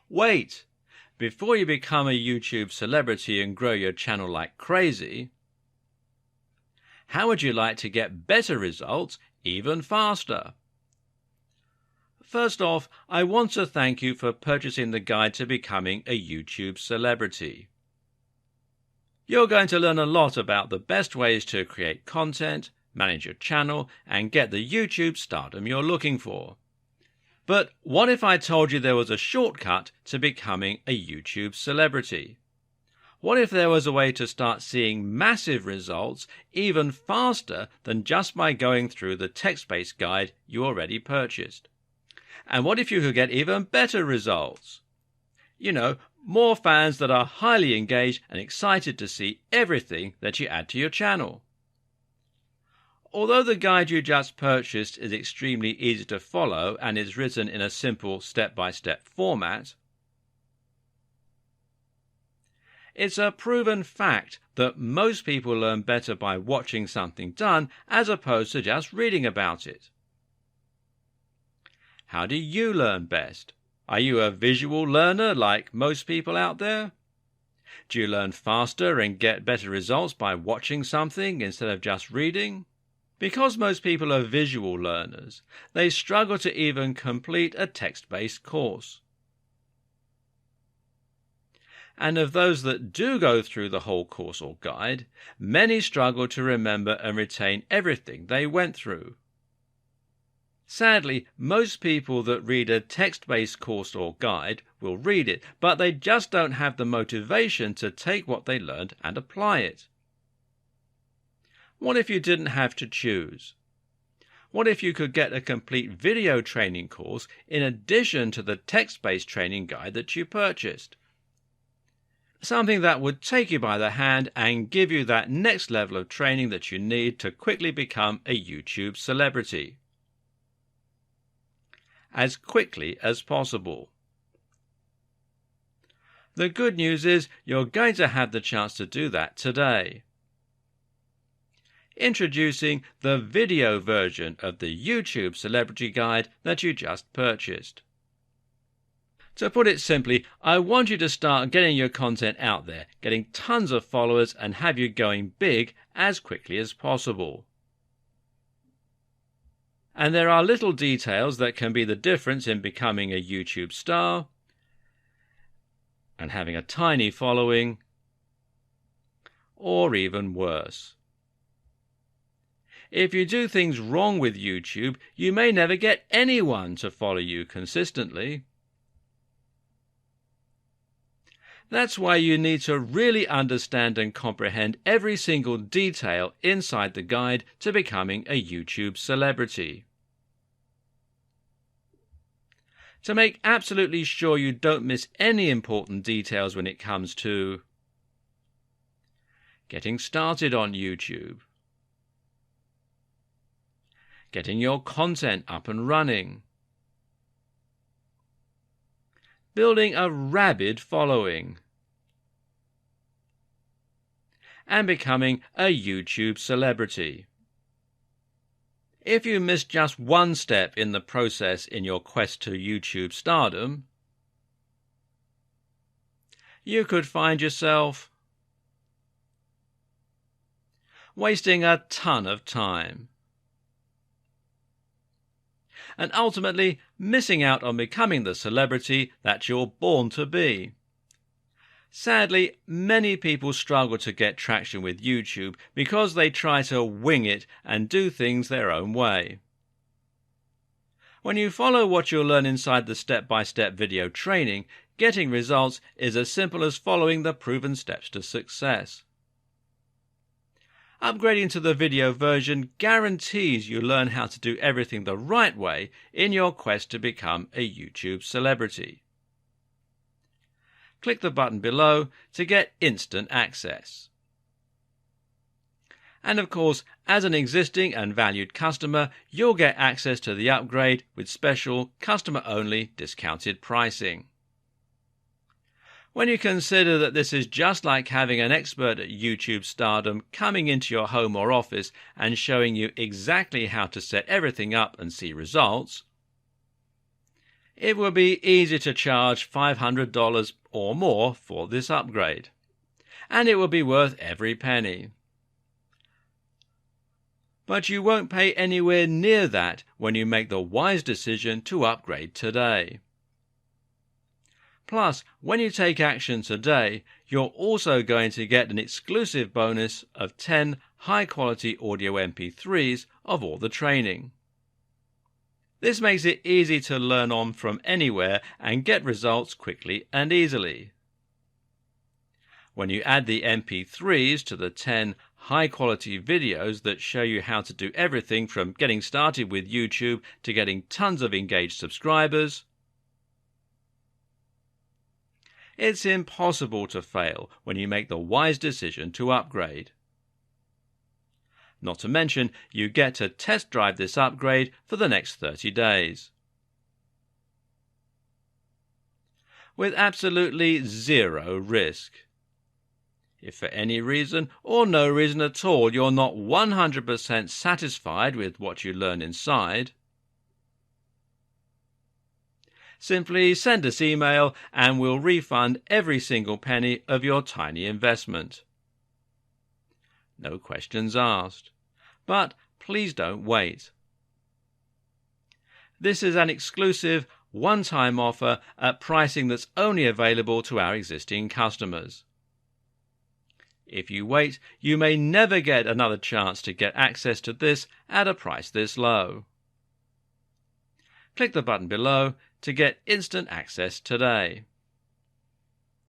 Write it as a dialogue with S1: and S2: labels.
S1: Wait! Before you become a YouTube celebrity and grow your channel like crazy, how would you like to get better results even faster? First off, I want to thank you for purchasing the guide to becoming a YouTube celebrity. You're going to learn a lot about the best ways to create content, manage your channel, and get the YouTube stardom you're looking for. But what if I told you there was a shortcut to becoming a YouTube celebrity? What if there was a way to start seeing massive results even faster than just by going through the text-based guide you already purchased? And what if you could get even better results? You know, more fans that are highly engaged and excited to see everything that you add to your channel. Although the guide you just purchased is extremely easy to follow and is written in a simple step-by-step format, it's a proven fact that most people learn better by watching something done as opposed to just reading about it. How do you learn best? Are you a visual learner like most people out there? Do you learn faster and get better results by watching something instead of just reading? Because most people are visual learners, they struggle to even complete a text-based course. And of those that do go through the whole course or guide, many struggle to remember and retain everything they went through. Sadly, most people that read a text-based course or guide will read it, but they just don't have the motivation to take what they learned and apply it. What if you didn't have to choose? What if you could get a complete video training course in addition to the text-based training guide that you purchased? Something that would take you by the hand and give you that next level of training that you need to quickly become a YouTube celebrity. As quickly as possible. The good news is you're going to have the chance to do that today. Introducing the video version of the YouTube Celebrity Guide that you just purchased. To put it simply, I want you to start getting your content out there, getting tons of followers, and have you going big as quickly as possible. And there are little details that can be the difference in becoming a YouTube star and having a tiny following, or even worse. If you do things wrong with YouTube, you may never get anyone to follow you consistently. That's why you need to really understand and comprehend every single detail inside the guide to becoming a YouTube celebrity. To make absolutely sure you don't miss any important details when it comes to getting started on YouTube, getting your content up and running, building a rabid following, and becoming a YouTube celebrity. If you miss just one step in the process in your quest to YouTube stardom, you could find yourself wasting a ton of time and ultimately missing out on becoming the celebrity that you're born to be. Sadly, many people struggle to get traction with YouTube because they try to wing it and do things their own way. When you follow what you'll learn inside the step-by-step video training, getting results is as simple as following the proven steps to success. Upgrading to the video version guarantees you learn how to do everything the right way in your quest to become a YouTube celebrity. Click the button below to get instant access. And of course, as an existing and valued customer, you'll get access to the upgrade with special customer-only discounted pricing. When you consider that this is just like having an expert at YouTube stardom coming into your home or office and showing you exactly how to set everything up and see results, It will be easy to charge $500 or more for this upgrade, and it will be worth every penny. But you won't pay anywhere near that when you make the wise decision to upgrade today. Plus, when you take action today, you're also going to get an exclusive bonus of 10 high-quality audio MP3s of all the training. This makes it easy to learn on from anywhere and get results quickly and easily. When you add the MP3s to the 10 high-quality videos that show you how to do everything from getting started with YouTube to getting tons of engaged subscribers, it's impossible to fail when you make the wise decision to upgrade. Not to mention, you get to test drive this upgrade for the next 30 days. With absolutely zero risk. If for any reason or no reason at all you're not 100% satisfied with what you learn inside, simply send us email and we'll refund every single penny of your tiny investment. No questions asked. But please don't wait. This is an exclusive one-time offer at pricing that's only available to our existing customers. If you wait, you may never get another chance to get access to this at a price this low. Click the button below to get instant access today.